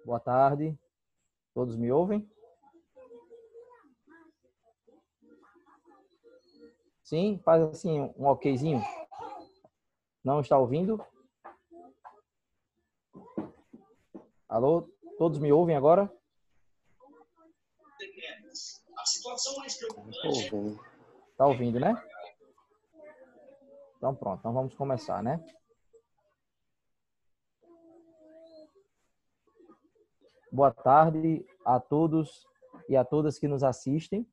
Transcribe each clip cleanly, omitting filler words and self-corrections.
Boa tarde. Todos me ouvem? Sim? Faz assim um okzinho. Não está ouvindo? Alô? Todos me ouvem agora? Tô ouvindo. Tá ouvindo, né? Então pronto, então vamos começar, né? Boa tarde a todos e a todas que nos assistem,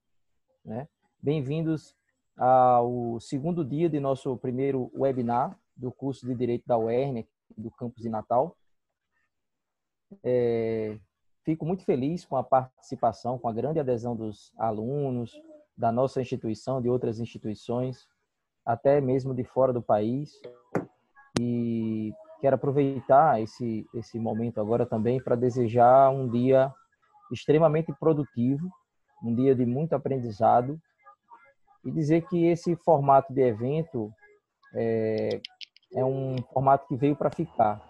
né? Bem-vindos ao segundo dia de nosso primeiro webinar do curso de Direito da UERN, do campus de Natal. Fico muito feliz com a participação, com a grande adesão dos alunos, da nossa instituição, de outras instituições, até mesmo de fora do país. E quero aproveitar esse momento agora também para desejar um dia extremamente produtivo, um dia de muito aprendizado, e dizer que esse formato de evento é um formato que veio para ficar.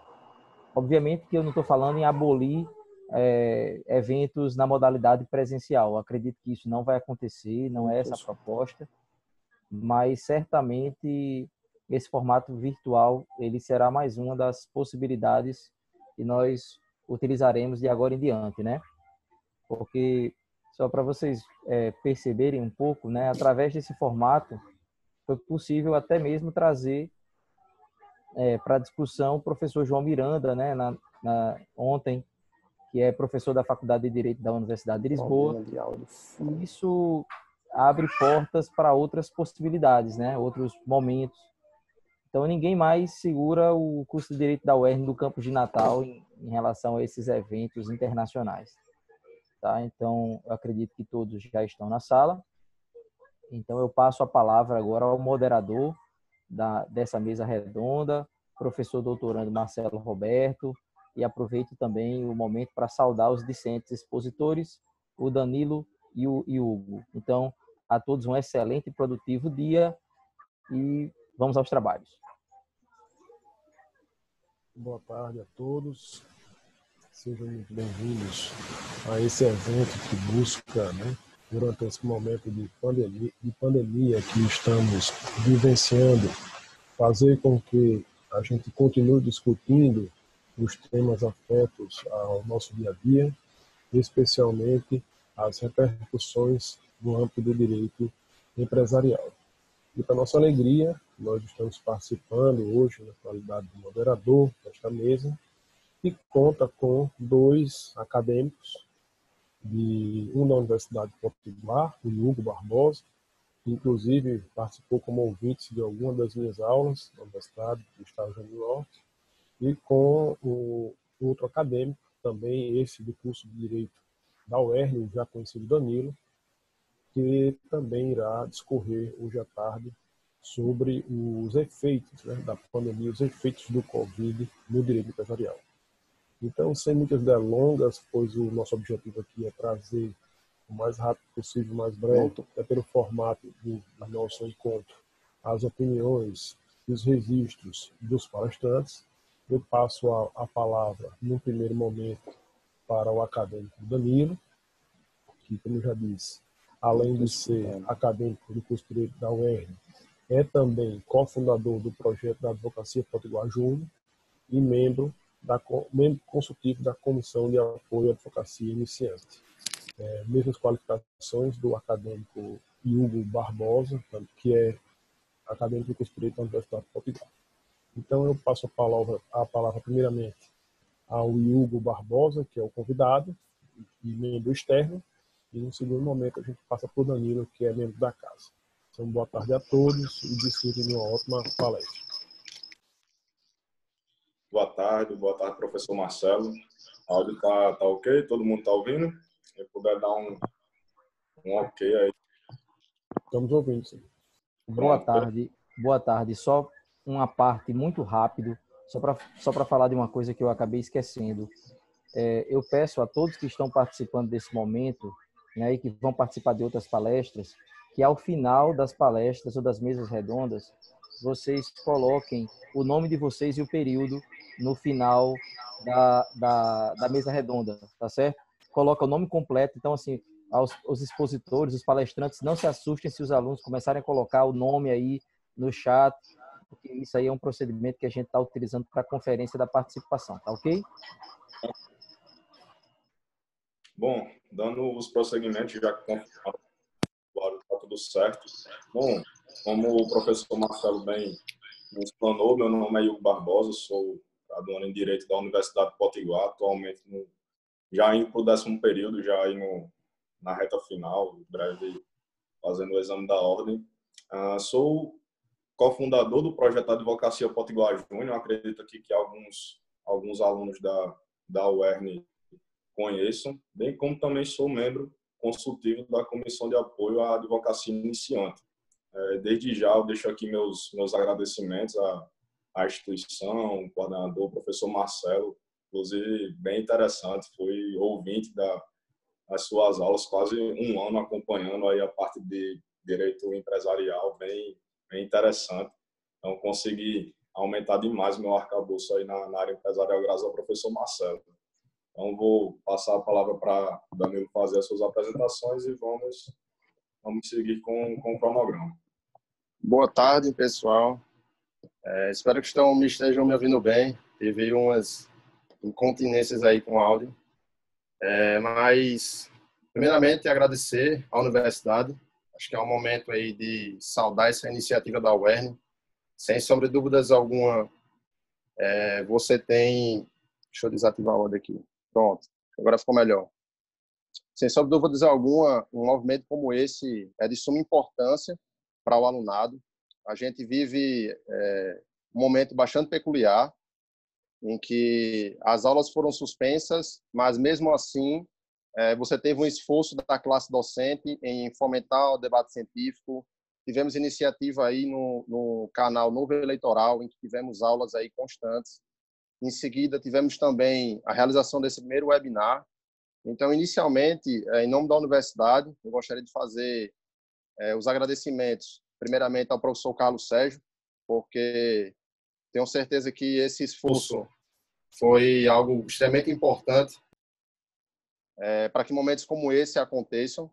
Obviamente que eu não estou falando em abolir eventos na modalidade presencial. Eu acredito que isso não vai acontecer, não é essa a proposta, mas certamente esse formato virtual ele será mais uma das possibilidades que nós utilizaremos de agora em diante, né? Porque só para vocês perceberem um pouco, né? Através desse formato foi possível até mesmo trazer para a discussão o professor João Miranda, né? Ontem, que é professor da Faculdade de Direito da Universidade de Lisboa. E isso abre portas para outras possibilidades, né? Outros momentos. Então, ninguém mais segura o curso de Direito da UERN do campus de Natal em relação a esses eventos internacionais. Tá? Então, eu acredito que todos já estão na sala. Então, eu passo a palavra agora ao moderador dessa mesa redonda, professor doutorando Marcelo Roberto, e aproveito também o momento para saudar os discentes expositores, o Danilo e o Hugo. Então, a todos um excelente e produtivo dia e vamos aos trabalhos. Boa tarde a todos. Sejam muito bem-vindos a esse evento que busca, durante esse momento de pandemia que estamos vivenciando, fazer com que a gente continue discutindo os temas afetos ao nosso dia a dia, especialmente as repercussões no âmbito do direito empresarial. E, para nossa alegria, nós estamos participando hoje na qualidade de moderador desta mesa e conta com dois acadêmicos, um da Universidade de Potiguar, o Hugo Barbosa, que inclusive participou como ouvinte de alguma das minhas aulas na Universidade do Estado do Rio Grande do Norte, e com o outro acadêmico, também esse do curso de Direito da UERN, o já conhecido Danilo, que também irá discorrer hoje à tarde sobre os efeitos da pandemia, os efeitos do Covid no direito empresarial. Então, sem muitas delongas, pois o nosso objetivo aqui é trazer o mais rápido possível, mais breve, até pelo formato do nosso encontro, as opiniões e os registros dos palestrantes. Eu passo a palavra, no primeiro momento, para o acadêmico Danilo, que, como eu já disse, além de ser acadêmico do curso de Direito da UERN, é também cofundador do projeto da Advocacia Potiguar Júnior e membro consultivo da Comissão de Apoio à Advocacia Iniciante. Mesmas qualificações do acadêmico Hugo Barbosa, que é acadêmico do curso de Direito da Universidade de Potiguar. Então, eu passo a palavra primeiramente ao Hugo Barbosa, que é o convidado e membro externo, e no segundo momento a gente passa para o Danilo, que é membro da casa. Então, boa tarde a todos e desfrutem de uma ótima palestra. Boa tarde, professor Marcelo. O áudio tá ok? Todo mundo tá ouvindo? Se puder dar um ok aí. Estamos ouvindo, sim. Boa tarde. Só uma parte muito rápido, só para falar de uma coisa que eu acabei esquecendo. Eu peço a todos que estão participando desse momento, né, e que vão participar de outras palestras, que ao final das palestras ou das mesas redondas, vocês coloquem o nome de vocês e o período no final da mesa redonda, tá certo? Coloca o nome completo. Então, assim, os expositores, os palestrantes, não se assustem se os alunos começarem a colocar o nome aí no chat, porque isso aí é um procedimento que a gente está utilizando para a conferência da participação, tá ok? Bom, dando os prosseguimentos, já que está tudo certo. Bom, como o professor Marcelo bem me explanou, meu nome é Hugo Barbosa, sou graduando em Direito da Universidade de Potiguar, atualmente já indo para o 10º período, já indo na reta final, em breve fazendo o exame da ordem. Sou cofundador do projeto Advocacia Potiguar Júnior, acredito aqui que alguns alunos da UERN conheçam, bem como também sou membro consultivo da Comissão de Apoio à Advocacia Iniciante. Desde já, eu deixo aqui meus agradecimentos à instituição, o coordenador, o professor Marcelo, inclusive bem interessante, fui ouvinte das suas aulas, quase um ano acompanhando aí a parte de direito empresarial, bem interessante. Então, consegui aumentar demais meu arcabouço aí na área empresarial, graças ao professor Marcelo. Então, vou passar a palavra para o Danilo fazer as suas apresentações e vamos seguir com o cronograma. Boa tarde, pessoal. Espero que me estejam me ouvindo bem. Tive umas incontinências aí com o áudio. Mas, primeiramente, agradecer à universidade. Acho que é um momento aí de saudar essa iniciativa da UERN. Sem sombra de dúvidas alguma, você tem... Deixa eu desativar a ordem aqui. Pronto, agora ficou melhor. Sem sombra de dúvidas alguma, um movimento como esse é de suma importância para o alunado. A gente vive um momento bastante peculiar, em que as aulas foram suspensas, mas mesmo assim você teve um esforço da classe docente em fomentar o debate científico. Tivemos iniciativa aí no canal Novo Eleitoral, em que tivemos aulas aí constantes. Em seguida, tivemos também a realização desse primeiro webinar. Então, inicialmente, em nome da universidade, eu gostaria de fazer os agradecimentos, primeiramente ao professor Carlos Sérgio, porque tenho certeza que esse esforço foi algo extremamente importante para que momentos como esse aconteçam.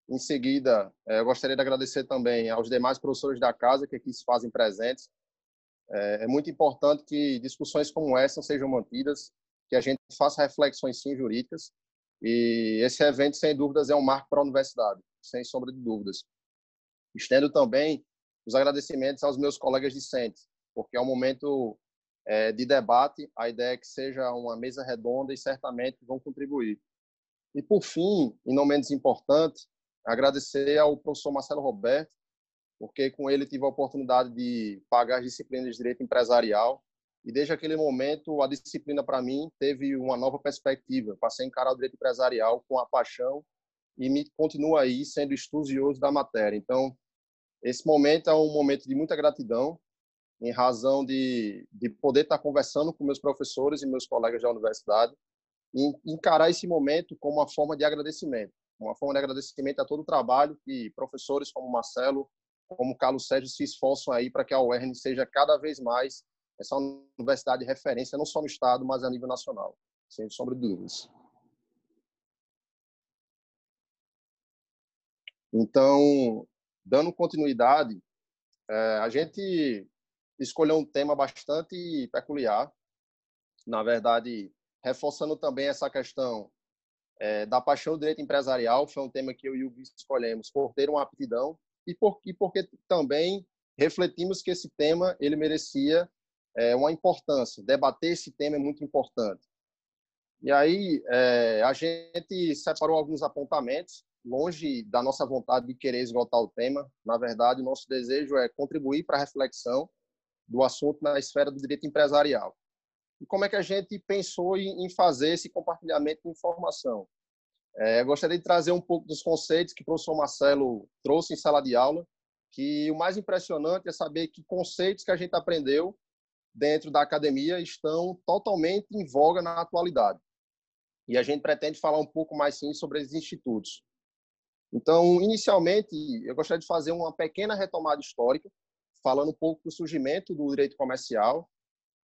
Em seguida, eu gostaria de agradecer também aos demais professores da casa que aqui se fazem presentes. É muito importante que discussões como essa sejam mantidas, que a gente faça reflexões sim jurídicas. E esse evento, sem dúvidas, é um marco para a universidade, sem sombra de dúvidas. Estendo também os agradecimentos aos meus colegas discentes, porque é um momento de debate, a ideia é que seja uma mesa redonda e certamente vão contribuir. E, por fim, e não menos importante, agradecer ao professor Marcelo Roberto, porque com ele tive a oportunidade de pagar as disciplinas de direito empresarial e desde aquele momento a disciplina para mim teve uma nova perspectiva. Passei a encarar o direito empresarial com a paixão e me continuo aí sendo estudioso da matéria. Então, esse momento é um momento de muita gratidão em razão de poder estar conversando com meus professores e meus colegas da universidade e encarar esse momento como uma forma de agradecimento. Uma forma de agradecimento a todo o trabalho que professores como Marcelo, como Carlos Sérgio se esforçam aí para que a UERN seja cada vez mais essa universidade de referência, não só no estado, mas a nível nacional, sem sombra de dúvidas. Então, dando continuidade, a gente escolheu um tema bastante peculiar, na verdade, reforçando também essa questão da paixão do direito empresarial. Foi um tema que eu e o Hugo escolhemos por ter uma aptidão e porque também refletimos que esse tema ele merecia uma importância. Debater esse tema é muito importante. E aí a gente separou alguns apontamentos, longe da nossa vontade de querer esgotar o tema. Na verdade, o nosso desejo é contribuir para a reflexão do assunto na esfera do direito empresarial. E como é que a gente pensou em fazer esse compartilhamento de informação? Eu gostaria de trazer um pouco dos conceitos que o professor Marcelo trouxe em sala de aula, que o mais impressionante é saber que conceitos que a gente aprendeu dentro da academia estão totalmente em voga na atualidade. E a gente pretende falar um pouco mais sim sobre os institutos. Então, inicialmente, eu gostaria de fazer uma pequena retomada histórica, falando um pouco do surgimento do direito comercial,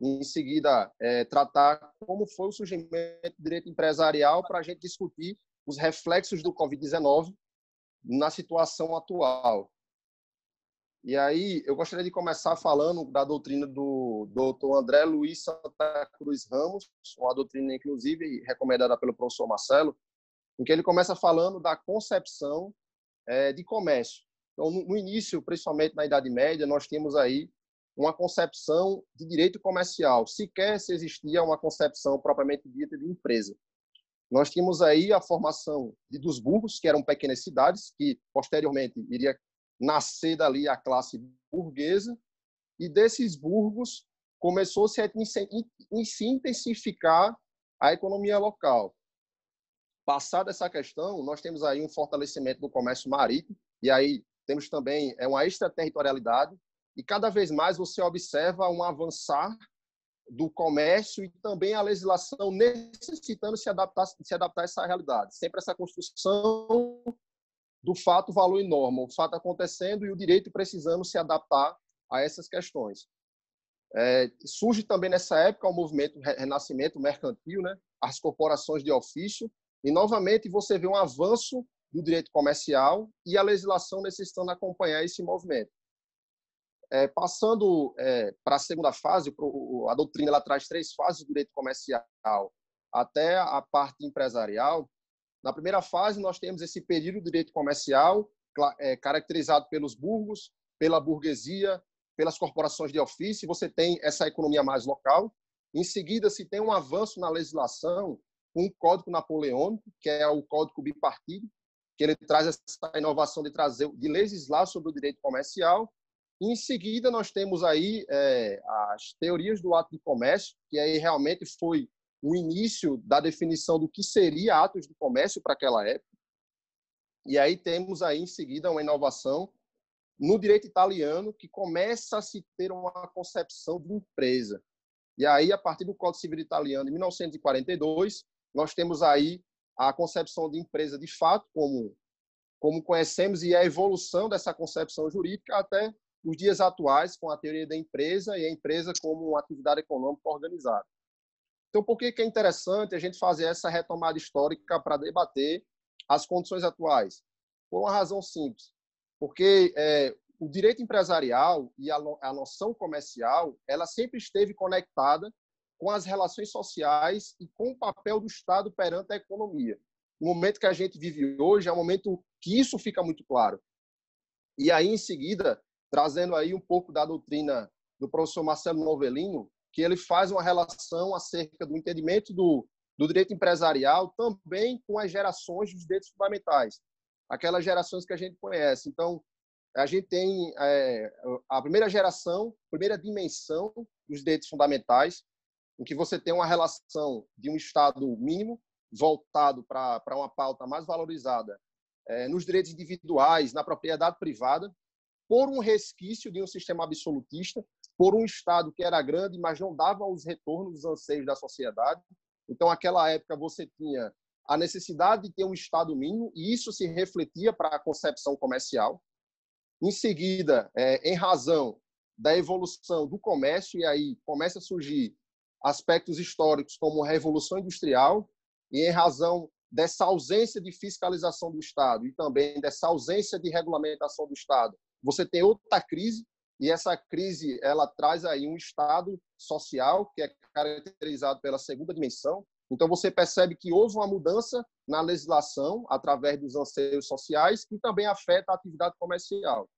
em seguida, tratar como foi o surgimento do direito empresarial para a gente discutir os reflexos do Covid-19 na situação atual. E aí, eu gostaria de começar falando da doutrina do Dr. André Luiz Santa Cruz Ramos, uma doutrina, inclusive, recomendada pelo professor Marcelo, em que ele começa falando da concepção de comércio. Então, no início, principalmente na Idade Média, nós tínhamos aí uma concepção de direito comercial. Sequer se existia uma concepção propriamente dita de empresa. Nós tínhamos aí a formação dos burgos, que eram pequenas cidades, que posteriormente iria nascer dali a classe burguesa, e desses burgos começou-se a se intensificar a economia local. Passada essa questão, nós temos aí um fortalecimento do comércio marítimo, e aí temos também uma extraterritorialidade, e cada vez mais você observa um avançar do comércio e também a legislação necessitando se adaptar a essa realidade. Sempre essa construção do fato, valor e norma, o fato acontecendo e o direito precisando se adaptar a essas questões. Surge também nessa época o movimento renascimento mercantil, né? As corporações de ofício, e novamente você vê um avanço do direito comercial e a legislação necessitando acompanhar esse movimento. Passando para a segunda fase, a doutrina ela traz 3 fases do direito comercial até a parte empresarial. Na primeira fase, nós temos esse período do direito comercial, caracterizado pelos burgos, pela burguesia, pelas corporações de ofício. Você tem essa economia mais local. Em seguida, se tem um avanço na legislação, um código napoleônico, que é o código bipartido, que ele traz essa inovação de legislar sobre o direito comercial. E, em seguida, nós temos aí as teorias do ato de comércio, que aí realmente foi o início da definição do que seria atos de comércio para aquela época. E aí temos aí, em seguida, uma inovação no direito italiano, que começa a se ter uma concepção de empresa. E aí, a partir do Código Civil italiano, de 1942, nós temos aí a concepção de empresa de fato, como conhecemos, e a evolução dessa concepção jurídica até os dias atuais, com a teoria da empresa e a empresa como uma atividade econômica organizada. Então, por que é interessante a gente fazer essa retomada histórica para debater as condições atuais? Por uma razão simples. Porque o direito empresarial e a noção comercial, ela sempre esteve conectada com as relações sociais e com o papel do Estado perante a economia. O momento que a gente vive hoje é um momento que isso fica muito claro. E aí, em seguida, trazendo aí um pouco da doutrina do professor Marcelo Novellino, que ele faz uma relação acerca do entendimento do direito empresarial também com as gerações dos direitos fundamentais, aquelas gerações que a gente conhece. Então, a gente tem a primeira geração, primeira dimensão dos direitos fundamentais, em que você tem uma relação de um Estado mínimo voltado para uma pauta mais valorizada nos direitos individuais, na propriedade privada, por um resquício de um sistema absolutista, por um Estado que era grande, mas não dava os retornos, os anseios da sociedade. Então, naquela época, você tinha a necessidade de ter um Estado mínimo, e isso se refletia para a concepção comercial. Em seguida, em razão da evolução do comércio, e aí começa a surgir aspectos históricos como a Revolução Industrial, e em razão dessa ausência de fiscalização do Estado e também dessa ausência de regulamentação do Estado, você tem outra crise, e essa crise ela traz aí um Estado social que é caracterizado pela segunda dimensão. Então, você percebe que houve uma mudança na legislação através dos anseios sociais que também afeta a atividade comercial.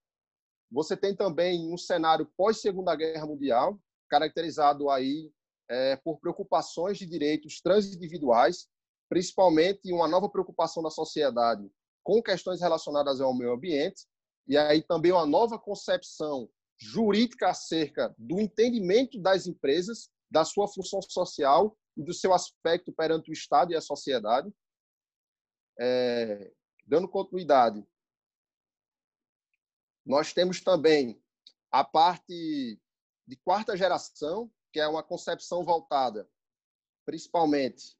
Você tem também um cenário pós-Segunda Guerra Mundial, caracterizado aí por preocupações de direitos transindividuais, principalmente uma nova preocupação da sociedade com questões relacionadas ao meio ambiente, e aí também uma nova concepção jurídica acerca do entendimento das empresas, da sua função social e do seu aspecto perante o Estado e a sociedade. Dando continuidade, nós temos também a parte de quarta geração, que é uma concepção voltada, principalmente...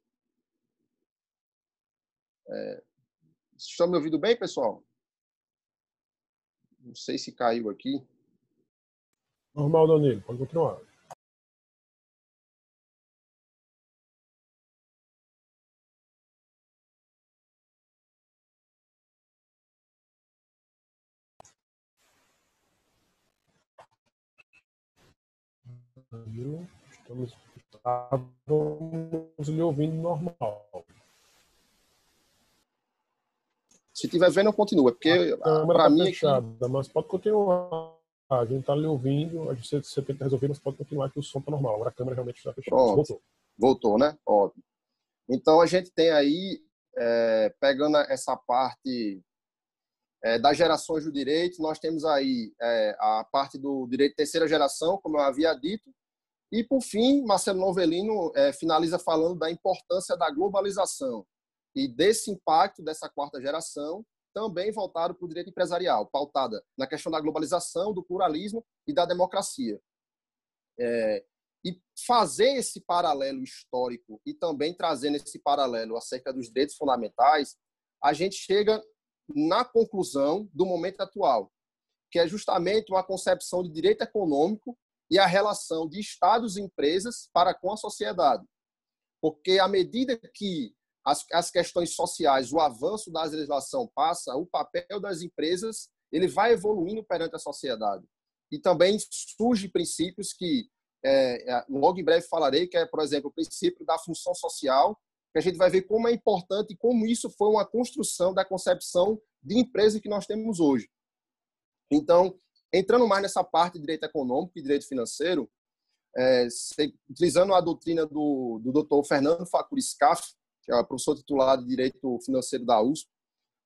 Vocês estão me ouvindo bem, pessoal? Não sei se caiu aqui. Normal, Danilo, pode continuar. Danilo. Estamos lhe ouvindo normal. Se estiver vendo, continua, porque para mim fechada, mas pode continuar. A gente está lhe ouvindo, você tenta resolver, mas pode continuar que o som está normal. Agora a câmera realmente está fechada. Voltou, né? Ótimo. Então, a gente tem aí, pegando essa parte das gerações do direito, nós temos aí a parte do direito de terceira geração, como eu havia dito, e, por fim, Marcelo Novelino finaliza falando da importância da globalização e desse impacto dessa quarta geração, também voltado para o direito empresarial, pautada na questão da globalização, do pluralismo e da democracia. E fazer esse paralelo histórico e também trazendo esse paralelo acerca dos direitos fundamentais, a gente chega na conclusão do momento atual, que é justamente uma concepção de direito econômico e a relação de estados e empresas para com a sociedade. Porque à medida que as questões sociais, o avanço da legislação passa, o papel das empresas ele vai evoluindo perante a sociedade. E também surgem princípios que logo em breve falarei, que é, por exemplo, o princípio da função social, que a gente vai ver como é importante e como isso foi uma construção da concepção de empresa que nós temos hoje. Então, entrando mais nessa parte de direito econômico e direito financeiro, utilizando a doutrina do Dr. Fernando Facuri Scaff, que é professor titular de Direito Financeiro da USP,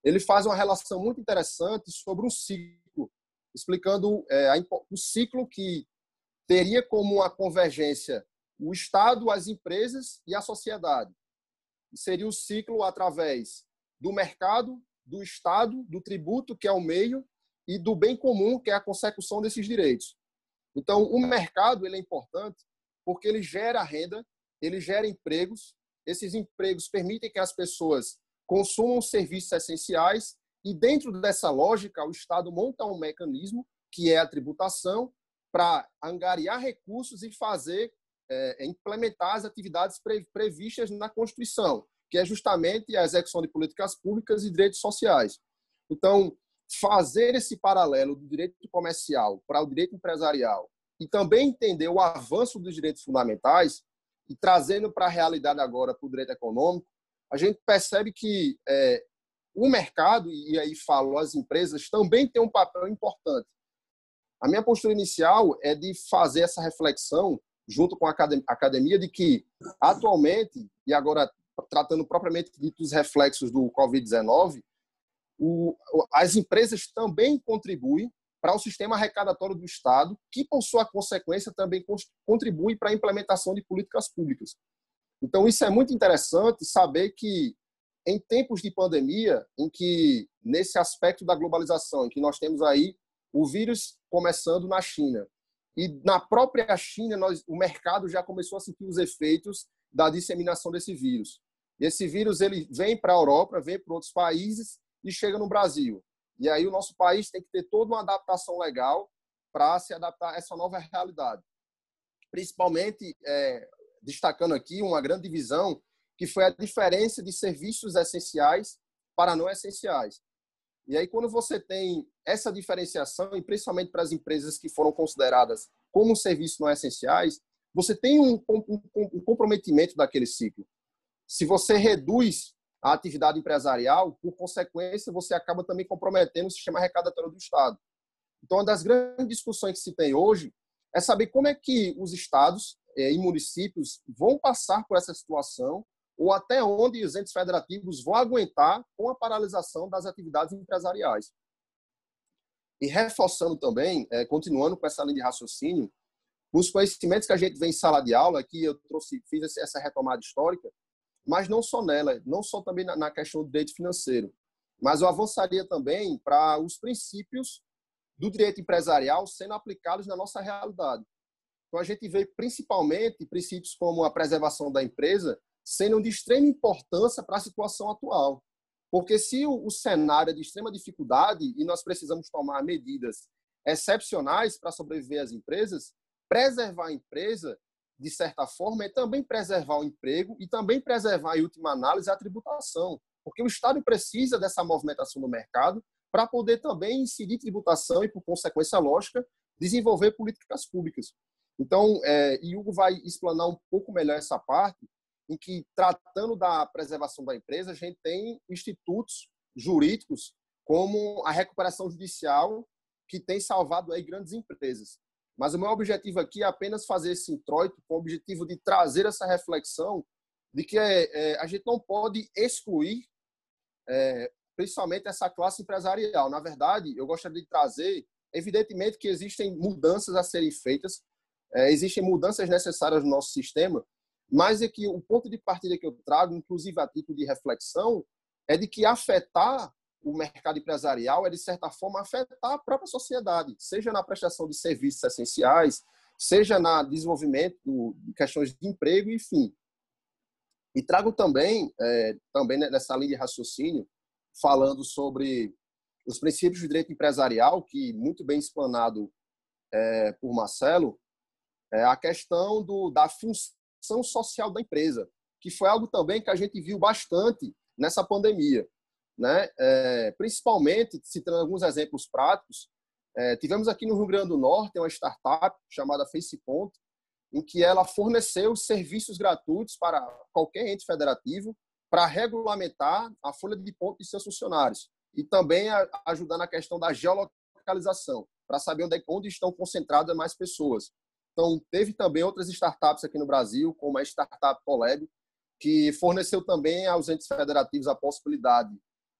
ele faz uma relação muito interessante sobre um ciclo, explicando o ciclo que teria como uma convergência o Estado, as empresas e a sociedade. Seria o ciclo através do mercado, do Estado, do tributo, que é o meio, e do bem comum, que é a consecução desses direitos. Então, o mercado ele é importante porque ele gera renda, ele gera empregos, esses empregos permitem que as pessoas consumam serviços essenciais e, dentro dessa lógica, o Estado monta um mecanismo, que é a tributação, para angariar recursos e implementar as atividades previstas na Constituição, que é justamente a execução de políticas públicas e direitos sociais. Então, fazer esse paralelo do direito comercial para o direito empresarial e também entender o avanço dos direitos fundamentais e trazendo para a realidade agora para o direito econômico, a gente percebe que o mercado, e aí falo as empresas, também tem um papel importante. A minha postura inicial é de fazer essa reflexão junto com a academia de que, atualmente, e agora tratando propriamente dos reflexos do Covid-19, as empresas também contribuem para o sistema arrecadatório do Estado, que, por sua consequência, também contribui para a implementação de políticas públicas. Então, isso é muito interessante saber que, em tempos de pandemia, em que, nesse aspecto da globalização, em que nós temos aí o vírus começando na China, e na própria China, o mercado já começou a sentir os efeitos da disseminação desse vírus. E esse vírus ele vem para a Europa, vem para outros países e chega no Brasil. E aí o nosso país tem que ter toda uma adaptação legal para se adaptar a essa nova realidade. Principalmente, destacando aqui uma grande divisão, que foi a diferença de serviços essenciais para não essenciais. E aí, quando você tem essa diferenciação, e principalmente para as empresas que foram consideradas como serviços não essenciais, você tem um comprometimento daquele ciclo. Se você reduz a atividade empresarial, por consequência, você acaba também comprometendo o sistema arrecadatório do Estado. Então, uma das grandes discussões que se tem hoje é saber como é que os estados e municípios vão passar por essa situação ou até onde os entes federativos vão aguentar com a paralisação das atividades empresariais. E reforçando também, continuando com essa linha de raciocínio, os conhecimentos que a gente vê em sala de aula, aqui eu fiz essa retomada histórica, mas não só nela, não só também na questão do direito financeiro, mas eu avançaria também para os princípios do direito empresarial sendo aplicados na nossa realidade. Então, a gente vê principalmente princípios como a preservação da empresa sendo de extrema importância para a situação atual. Porque se o cenário é de extrema dificuldade e nós precisamos tomar medidas excepcionais para sobreviver às empresas, preservar a empresa, de certa forma, é também preservar o emprego e também preservar, em última análise, a tributação. Porque o Estado precisa dessa movimentação no mercado para poder também incidir tributação e, por consequência lógica, desenvolver políticas públicas. Então, Hugo vai explanar um pouco melhor essa parte, em que, tratando da preservação da empresa, a gente tem institutos jurídicos como a recuperação judicial, que tem salvado aí grandes empresas. Mas o meu objetivo aqui é apenas fazer esse introito com o objetivo de trazer essa reflexão de que a gente não pode excluir principalmente essa classe empresarial. Na verdade, eu gostaria de trazer, evidentemente que existem mudanças a serem feitas, existem mudanças necessárias no nosso sistema, mas é que o ponto de partida que eu trago, inclusive a título de reflexão, é de que afetar o mercado empresarial é, de certa forma, afetar a própria sociedade, seja na prestação de serviços essenciais, seja no desenvolvimento de questões de emprego, enfim. E trago também nessa linha de raciocínio, falando sobre os princípios de direito empresarial, que muito bem explanado por Marcelo, a questão da função social da empresa, que foi algo também que a gente viu bastante nessa pandemia, né? Principalmente, citando alguns exemplos práticos, tivemos aqui no Rio Grande do Norte uma startup chamada FacePonto, em que ela forneceu serviços gratuitos para qualquer ente federativo para regulamentar a folha de ponto de seus funcionários e também ajudar na questão da geolocalização, para saber onde estão concentradas mais pessoas. Então, teve também outras startups aqui no Brasil, como a startup Colab, que forneceu também aos entes federativos a possibilidade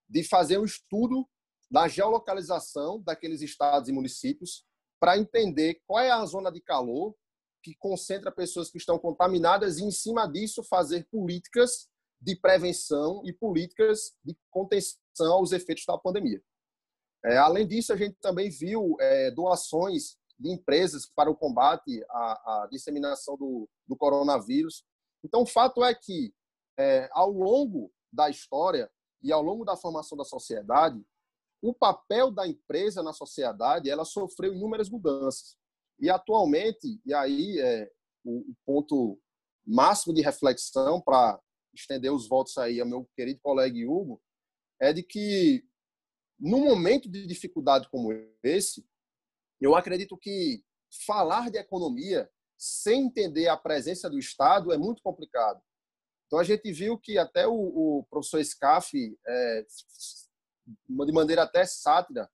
de fazer um estudo da geolocalização daqueles estados e municípios para entender qual é a zona de calor que concentra pessoas que estão contaminadas e, em cima disso, fazer políticas de prevenção e políticas de contenção aos efeitos da pandemia. Além disso, a gente também viu doações de empresas para o combate à disseminação do coronavírus. Então, o fato é que, ao longo da história e ao longo da formação da sociedade, o papel da empresa na sociedade ela sofreu inúmeras mudanças. E, atualmente, e aí o ponto máximo de reflexão para estender os votos aí ao meu querido colega Hugo, é de que, num momento de dificuldade como esse, eu acredito que falar de economia sem entender a presença do Estado é muito complicado. Então, a gente viu que até o professor Scaff, de maneira até sátira,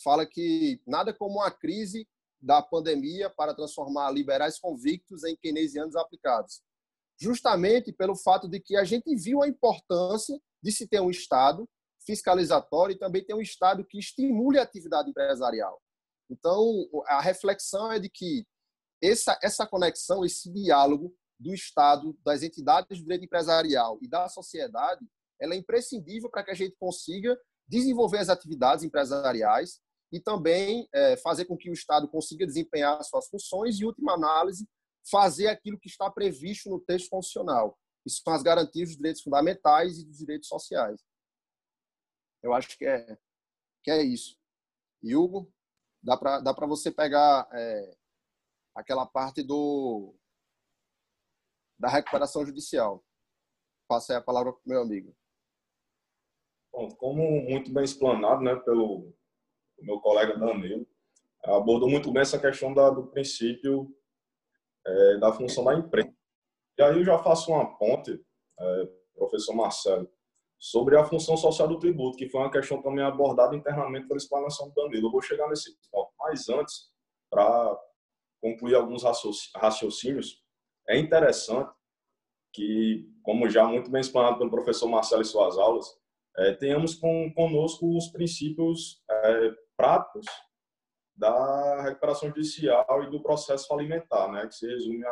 fala que nada como a crise da pandemia para transformar liberais convictos em keynesianos aplicados. Justamente pelo fato de que a gente viu a importância de se ter um Estado fiscalizatório e também ter um Estado que estimule a atividade empresarial. Então, a reflexão é de que essa conexão, esse diálogo do Estado, das entidades do direito empresarial e da sociedade, ela é imprescindível para que a gente consiga desenvolver as atividades empresariais e também fazer com que o Estado consiga desempenhar as suas funções e, em última análise, fazer aquilo que está previsto no texto constitucional. Isso são as garantias dos direitos fundamentais e dos direitos sociais. Eu acho que é isso. E, Hugo, dá para você pegar aquela parte da recuperação judicial. Passo aí a palavra para o meu amigo. Bom, como muito bem explanado, né, pelo meu colega Danilo, abordou muito bem essa questão do princípio da função da empresa. E aí eu já faço uma ponte, professor Marcelo, sobre a função social do tributo, que foi uma questão também abordada internamente pela explanação do Danilo. Eu vou chegar nesse ponto. Mas antes, para concluir alguns raciocínios, é interessante que, como já muito bem explanado pelo professor Marcelo em suas aulas, tenhamos conosco os princípios práticos da recuperação judicial e do processo falimentar, né, que se resume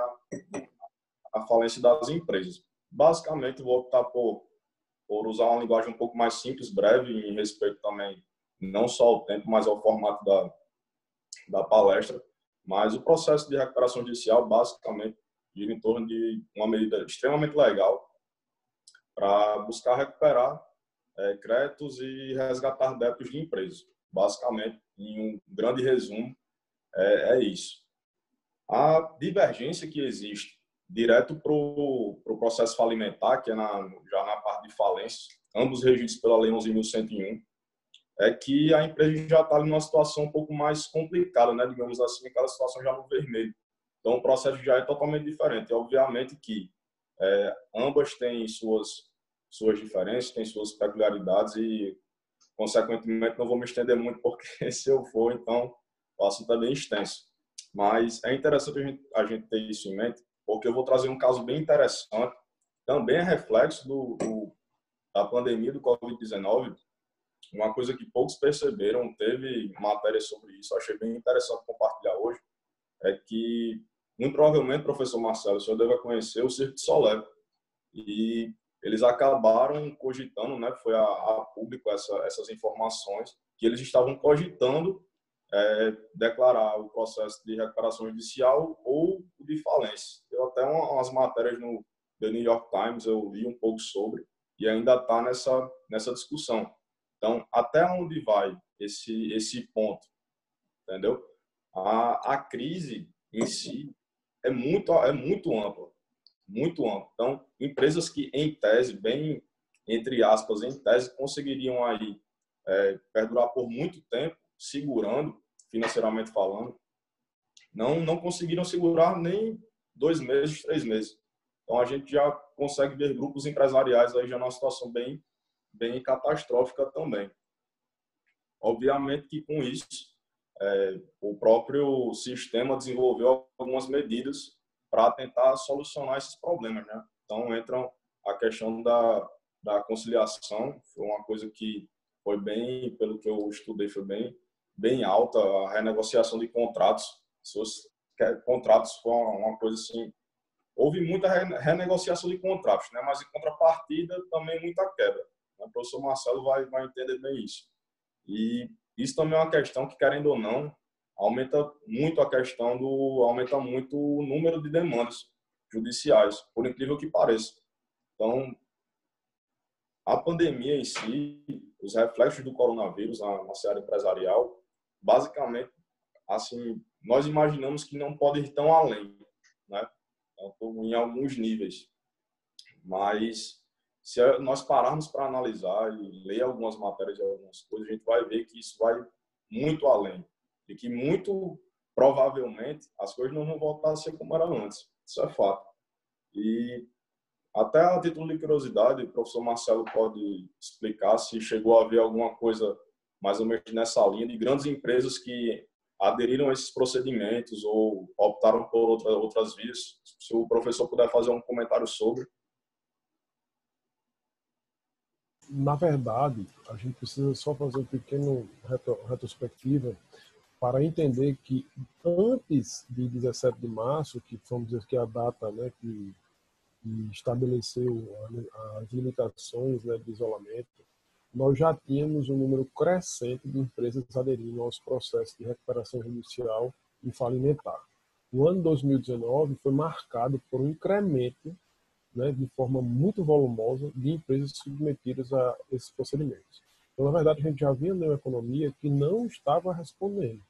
à falência das empresas. Basicamente, vou optar por usar uma linguagem um pouco mais simples, breve, em respeito também não só ao tempo, mas ao formato da palestra. Mas o processo de recuperação judicial, basicamente, gira em torno de uma medida extremamente legal para buscar recuperar créditos e resgatar débitos de empresas. Basicamente, em um grande resumo, é isso. A divergência que existe direto para o processo falimentar, que é já na parte de falência, ambos regidos pela Lei 11.101, é que a empresa já está numa situação um pouco mais complicada, né? Digamos assim, aquela situação já no vermelho. Então, o processo já é totalmente diferente. E, obviamente que ambas têm suas diferenças, têm suas peculiaridades e, consequentemente, não vou me estender muito, porque se eu for, então, o assunto é bem extenso. Mas é interessante a gente ter isso em mente, porque eu vou trazer um caso bem interessante, também é reflexo da pandemia do Covid-19, uma coisa que poucos perceberam, teve matéria sobre isso, achei bem interessante compartilhar hoje, é que, muito provavelmente, professor Marcelo, o senhor deve conhecer o Cirque du Soleil. E eles acabaram cogitando, né, foi a público essas informações, que eles estavam cogitando declarar o processo de recuperação judicial ou de falência. Eu até umas matérias no The New York Times, eu li um pouco sobre, e ainda está nessa discussão. Então, até onde vai esse ponto, entendeu? A crise em si é muito ampla, muito ampla. Então, empresas que, em tese, bem, entre aspas, em tese, conseguiriam aí perdurar por muito tempo, segurando, financeiramente falando, não conseguiram segurar nem 2 meses, 3 meses. Então, a gente já consegue ver grupos empresariais aí já numa situação bem catastrófica também. Obviamente que, com isso, o próprio sistema desenvolveu algumas medidas para tentar solucionar esses problemas, né? Então, entram a questão da conciliação, foi uma coisa que foi bem, pelo que eu estudei, foi bem alta, a renegociação de contratos. Se os contratos foi uma coisa assim, houve muita renegociação de contratos, né? Mas em contrapartida também muita quebra. O professor Marcelo vai entender bem isso. E isso também é uma questão que, querendo ou não, aumenta muito o número de demandas judiciais, por incrível que pareça. Então, a pandemia em si, os reflexos do coronavírus na seara empresarial, basicamente, assim, nós imaginamos que não pode ir tão além, né? Então, em alguns níveis. Mas, se nós pararmos para analisar e ler algumas matérias de algumas coisas, a gente vai ver que isso vai muito além. E que, muito provavelmente, as coisas não vão voltar a ser como era antes. Isso é fato. E, até a título de curiosidade, o professor Marcelo pode explicar se chegou a ver alguma coisa mais ou menos nessa linha de grandes empresas que aderiram a esses procedimentos ou optaram por outras vias. Se o professor puder fazer um comentário sobre. Na verdade, a gente precisa só fazer um pequeno retrospectiva para entender que antes de 17 de março, que vamos dizer que é a data, né, que estabeleceu as limitações, né, de isolamento, nós já tínhamos um número crescente de empresas aderindo aos processos de recuperação judicial e falimentar. O ano 2019 foi marcado por um incremento, né, de forma muito volumosa de empresas submetidas a esses procedimentos. Então, na verdade, a gente já vinha numa economia que não estava respondendo.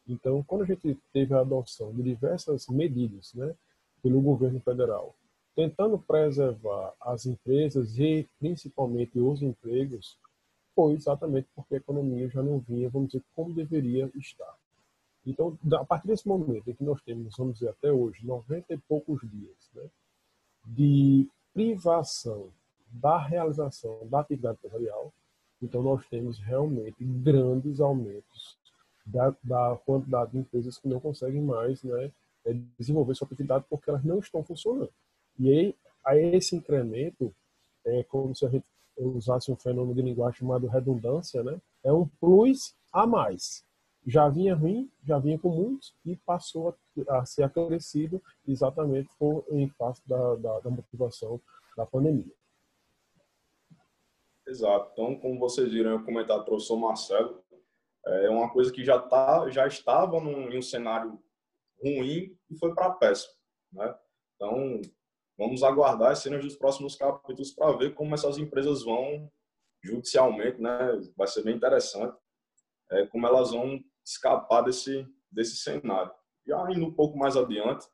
Então, quando a gente teve a adoção de diversas medidas, né, pelo governo federal, tentando preservar as empresas e principalmente os empregos, foi exatamente porque a economia já não vinha, vamos dizer, como deveria estar. Então, a partir desse momento em que nós temos, vamos dizer, até hoje, 90 e poucos dias, né, de privação da realização da atividade empresarial, então nós temos realmente grandes aumentos da quantidade de empresas que não conseguem mais, né, desenvolver sua atividade porque elas não estão funcionando. E aí, a esse incremento, é como se a gente usasse um fenômeno de linguagem chamado redundância, né? É um plus a mais. Já vinha ruim, já vinha com muitos e passou a ser acrescido exatamente em face da motivação da pandemia. Exato. Então, como vocês viram, eu comentar do professor Marcelo, é uma coisa que já estava em um cenário ruim e foi para péssimo, né? Então, vamos aguardar as cenas dos próximos capítulos para ver como essas empresas vão judicialmente, né? Vai ser bem interessante como elas vão escapar desse cenário. Já indo um pouco mais adiante,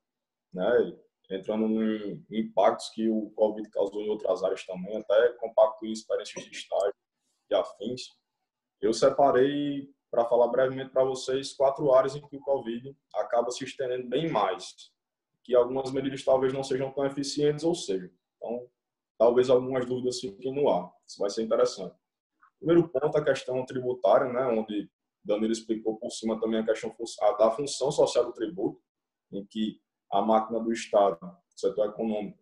né? Entrando em impactos que o Covid causou em outras áreas também, até compacto em experiências de estágio e afins. Eu separei para falar brevemente para vocês 4 áreas em que o Covid acaba se estendendo bem mais, que algumas medidas talvez não sejam tão eficientes, ou seja, então, talvez algumas dúvidas fiquem no ar. Isso vai ser interessante. Primeiro ponto, a questão tributária, né, onde Danilo explicou por cima também a questão da função social do tributo, em que a máquina do Estado, setor econômico,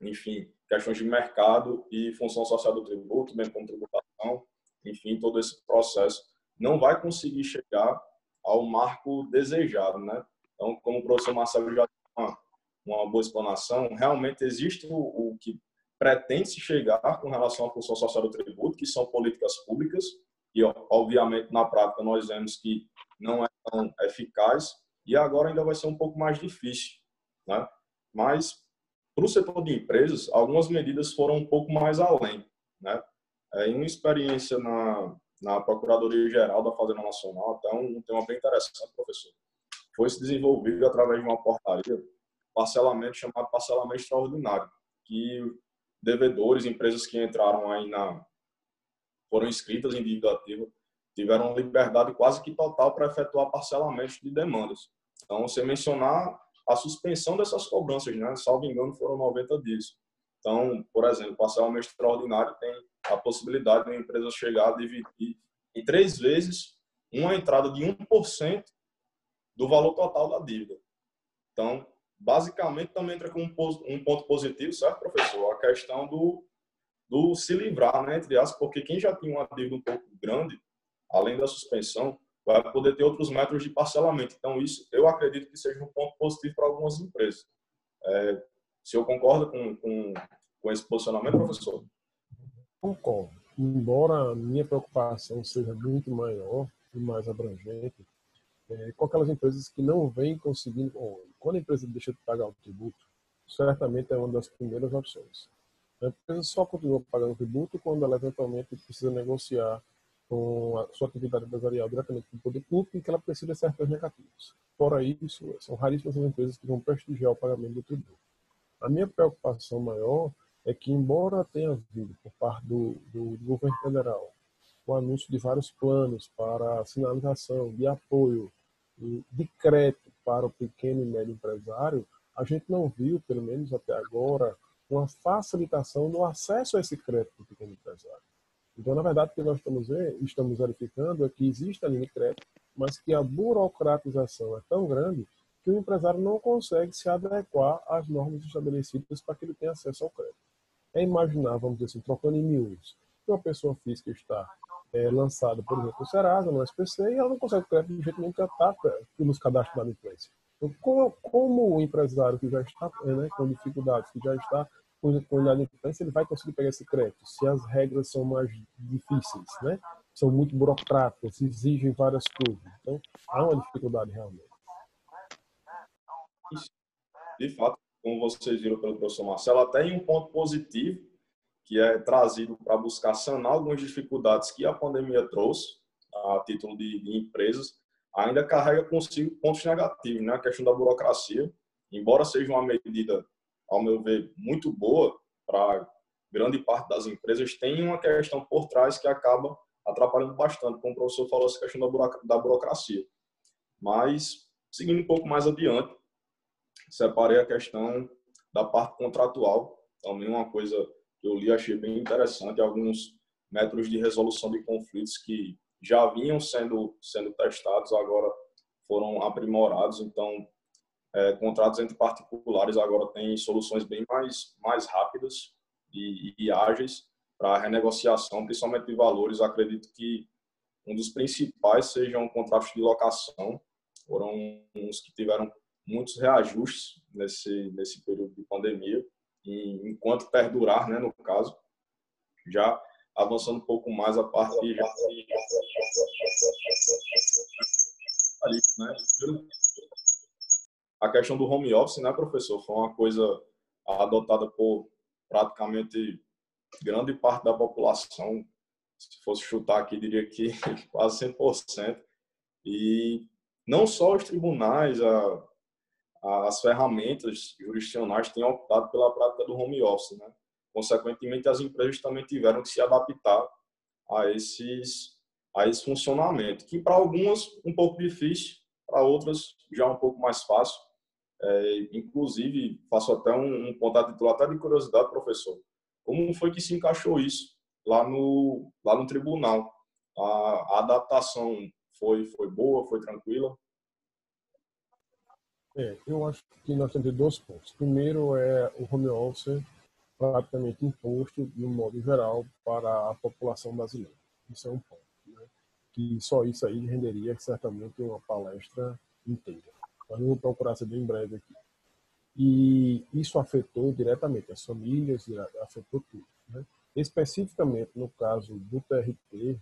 enfim, questões de mercado e função social do tributo, bem como tributação, enfim, todo esse processo não vai conseguir chegar ao marco desejado, né? Então, como o professor Marcelo já deu uma boa explanação, realmente existe o que pretende se chegar com relação à função social do tributo, que são políticas públicas, e obviamente na prática nós vemos que não é tão eficaz, e agora ainda vai ser um pouco mais difícil, né? Mas para o setor de empresas, algumas medidas foram um pouco mais além, né? Em uma experiência na Procuradoria-Geral da Fazenda Nacional, até um tema bem interessante, professor, foi se desenvolvido através de uma portaria, parcelamento chamado parcelamento extraordinário, que devedores, empresas que entraram aí foram inscritas em dívida ativa, tiveram liberdade quase que total para efetuar parcelamentos de demandas. Então, você mencionar a suspensão dessas cobranças, né? Salvo engano, foram 90 dias. Então, por exemplo, o parcelamento extraordinário tem a possibilidade de uma empresa chegar a dividir em 3 vezes uma entrada de 1% do valor total da dívida. Então, basicamente, também entra com um ponto positivo, certo, professor? A questão do se livrar, né, entre aspas, porque quem já tinha uma dívida um pouco grande, além da suspensão, vai poder ter outros métodos de parcelamento. Então, isso eu acredito que seja um ponto positivo para algumas empresas. Se eu concordo com esse posicionamento, professor? Concordo. Embora a minha preocupação seja muito maior e mais abrangente, com aquelas empresas que não vêm conseguindo... Quando a empresa deixa de pagar o tributo, certamente é uma das primeiras opções. A empresa só continua pagando o tributo quando ela eventualmente precisa negociar com a sua atividade empresarial diretamente com o poder público e que ela precisa de certas negativas. Fora isso, são raríssimas as empresas que vão prestigiar o pagamento do tributo. A minha preocupação maior é que, embora tenha havido, por parte do governo federal, o anúncio de vários planos para sinalização, de apoio, de crédito para o pequeno e médio empresário, a gente não viu, pelo menos até agora, uma facilitação no acesso a esse crédito do pequeno empresário. Então, na verdade, o que nós estamos verificando é que existe a linha de crédito, mas que a burocratização é tão grande que o empresário não consegue se adequar às normas estabelecidas para que ele tenha acesso ao crédito. É imaginar, vamos dizer assim, trocando em miúdos, que uma pessoa física está lançada, por exemplo, no Serasa, no SPC, e ela não consegue crédito de jeito nenhum porque ela está nos cadastros da inadimplência. Então, como o empresário que já está com dificuldades, que já está com inadimplência, ele vai conseguir pegar esse crédito se as regras são mais difíceis, né? São muito burocráticas, exigem várias coisas. Então, há uma dificuldade realmente. De fato, como vocês viram pelo professor Marcelo, até em um ponto positivo, que é trazido para buscar sanar algumas dificuldades que a pandemia trouxe, a título de empresas, ainda carrega consigo pontos negativos, né? A questão da burocracia, embora seja uma medida, ao meu ver, muito boa para grande parte das empresas, tem uma questão por trás que acaba atrapalhando bastante, como o professor falou, essa questão da burocracia. Mas, seguindo um pouco mais adiante, separei a questão da parte contratual, também uma coisa que eu li e achei bem interessante, alguns métodos de resolução de conflitos que já vinham sendo testados, agora foram aprimorados, então contratos entre particulares agora têm soluções bem mais rápidas e ágeis para renegociação, principalmente de valores. Acredito que um dos principais sejam contratos de locação, foram uns que tiveram muitos reajustes nesse período de pandemia, e enquanto perdurar, né, no caso, já avançando um pouco mais a parte né, a questão do home office, né, professor, foi uma coisa adotada por praticamente grande parte da população. Se fosse chutar aqui, diria que quase 100%. E não só os tribunais, as ferramentas jurisdicionais têm optado pela prática do home office, né? Consequentemente, as empresas também tiveram que se adaptar a esses a esse funcionamento, que para algumas um pouco difícil, para outras já um pouco mais fácil. Inclusive, faço até um ponto a título até de curiosidade, professor. Como foi que se encaixou isso lá no tribunal? A adaptação foi boa, foi tranquila? Eu acho que nós temos dois pontos. Primeiro é o home office praticamente imposto, de um modo geral, para a população brasileira. Isso é um ponto, né? Que só isso aí renderia certamente uma palestra inteira. Mas vamos procurar ser bem breve aqui. E isso afetou diretamente as famílias, afetou tudo, né? Especificamente no caso do TRT,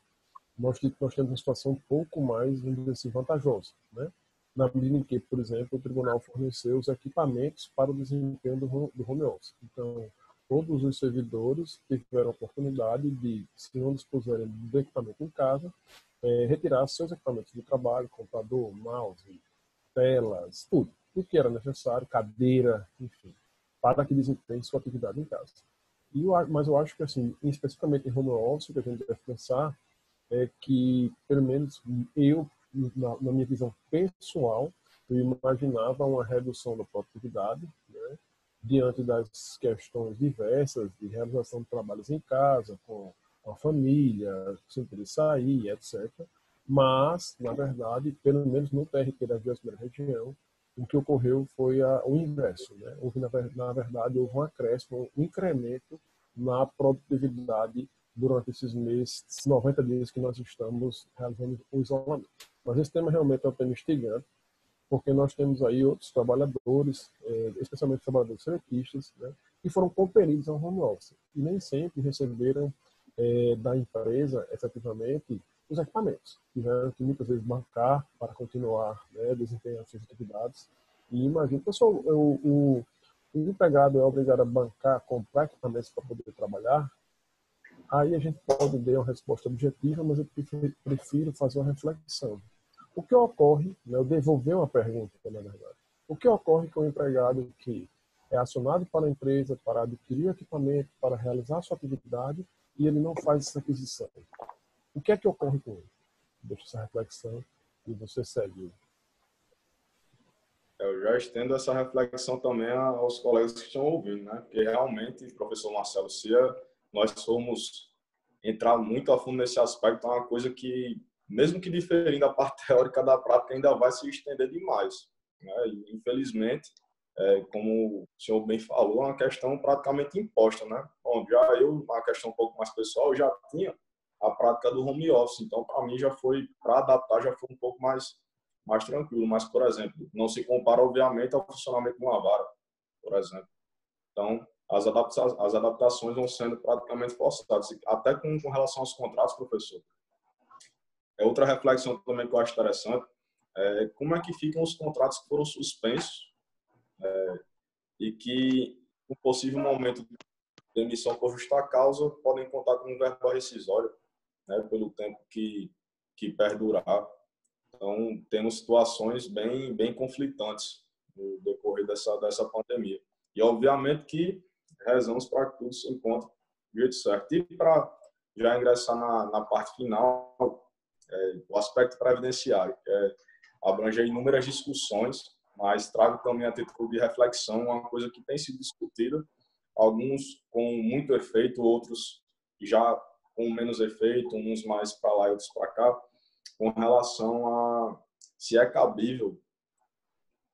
nós temos uma situação um pouco mais, vamos dizer assim, vantajosa, né? Na medida em que, por exemplo, o tribunal forneceu os equipamentos para o desempenho do home office. Então, todos os servidores tiveram a oportunidade de, se não dispuserem do equipamento em casa, retirar seus equipamentos de trabalho, computador, mouse, telas, tudo. O que era necessário, cadeira, enfim, para que desempenhem sua atividade em casa. Mas eu acho que, assim, especificamente em home office, o que a gente deve pensar é que, pelo menos eu, na minha visão pessoal, eu imaginava uma redução da produtividade, né, diante das questões diversas de realização de trabalhos em casa, com a família, sem poder sair, etc. Mas, na verdade, pelo menos no TRT da 21ª região, o que ocorreu foi o inverso, né? Na verdade, houve um acréscimo, um incremento na produtividade durante esses meses, 90 dias que nós estamos realizando o isolamento. Mas esse tema realmente é um tema instigante, porque nós temos aí outros trabalhadores, especialmente trabalhadores seletistas, né, que foram compelidos ao home office e nem sempre receberam da empresa, efetivamente, os equipamentos. Tiveram que muitas vezes bancar para continuar, né, desempenhando suas atividades. E imagina, pessoal, o empregado é obrigado a bancar, comprar equipamentos para poder trabalhar. Aí a gente pode dar uma resposta objetiva, mas eu prefiro fazer uma reflexão. O que ocorre, né, eu devolver uma pergunta, na verdade. O que ocorre com o empregado que é acionado para a empresa para adquirir equipamento, para realizar sua atividade, e ele não faz essa aquisição? O que é que ocorre com ele? Deixa essa reflexão e você segue. Eu já estendo essa reflexão também aos colegas que estão ouvindo, né? Porque realmente, professor Marcelo, se nós formos entrar muito a fundo nesse aspecto, é uma coisa que, mesmo que diferindo a parte teórica da prática, ainda vai se estender demais, né? E, infelizmente, como o senhor bem falou, é uma questão praticamente imposta, né? Bom, já eu, uma questão um pouco mais pessoal, já tinha a prática do home office, então para mim já foi, para adaptar, já foi um pouco mais tranquilo. Mas, por exemplo, não se compara, obviamente, ao funcionamento de uma vara, por exemplo. Então, as adaptações vão sendo praticamente forçadas, até com relação aos contratos, professor. Outra reflexão também que eu acho interessante é como é que ficam os contratos que foram suspensos e que, no possível momento de demissão por justa causa, podem contar com um verba rescisória, né, pelo tempo que perdurar. Então, temos situações bem conflitantes no decorrer dessa pandemia. E, obviamente, que rezamos para que tudo se encontre do jeito certo. E para já ingressar na parte final, o aspecto previdenciário, que abrange inúmeras discussões, mas trago também a título de reflexão uma coisa que tem sido discutida, alguns com muito efeito, outros já com menos efeito, uns mais para lá e outros para cá, com relação a se é cabível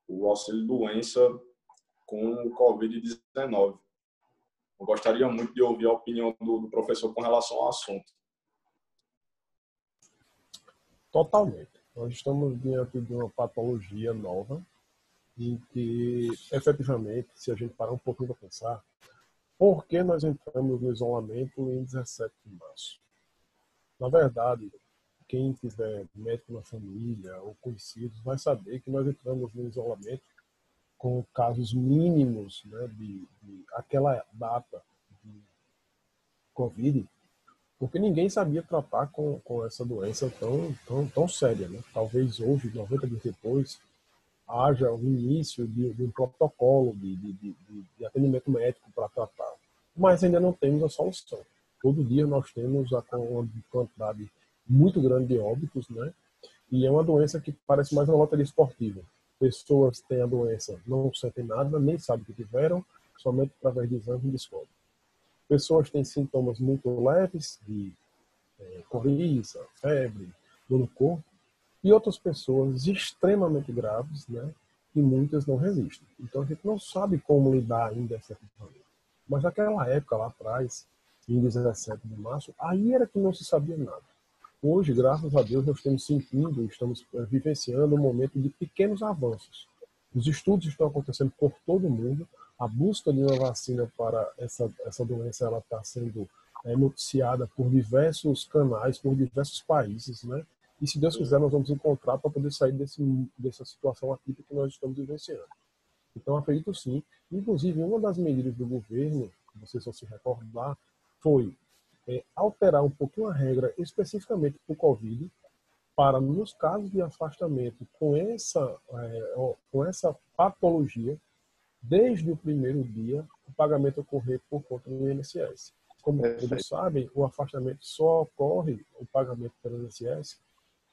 o auxílio-doença com o Covid-19. Eu gostaria muito de ouvir a opinião do professor com relação ao assunto. Totalmente. Nós estamos diante de uma patologia nova em que, efetivamente, se a gente parar um pouquinho para pensar, por que nós entramos no isolamento em 17 de março? Na verdade, quem tiver médico na família ou conhecidos vai saber que nós entramos no isolamento com casos mínimos, né, de aquela data de Covid, porque ninguém sabia tratar com essa doença tão séria, né? Talvez hoje, 90 dias depois, haja o início de um protocolo de atendimento médico para tratar, mas ainda não temos a solução. Todo dia nós temos uma quantidade muito grande de óbitos, né? E é uma doença que parece mais uma loteria esportiva. Pessoas têm a doença, não sentem nada, nem sabem que tiveram, somente através de exame descobrem. Pessoas têm sintomas muito leves de coriza, febre, dor no corpo, e outras pessoas extremamente graves, né? E muitas não resistem. Então a gente não sabe como lidar ainda efetivamente. Mas naquela época lá atrás, em 17 de março, aí era que não se sabia nada. Hoje, graças a Deus, nós estamos sentindo, estamos vivenciando um momento de pequenos avanços. Os estudos estão acontecendo por todo o mundo. A busca de uma vacina para essa doença ela está sendo noticiada por diversos canais, por diversos países, né? E se Deus quiser, nós vamos encontrar para poder sair dessa situação atípica que nós estamos vivenciando. Então, acredito sim. Inclusive, uma das medidas do governo, vocês vão se recordar, foi alterar um pouquinho a regra especificamente para o Covid, para, nos casos de afastamento com essa patologia, desde o primeiro dia, o pagamento ocorrer por conta do INSS. Como todos sabem, o afastamento só ocorre, o pagamento pelo INSS,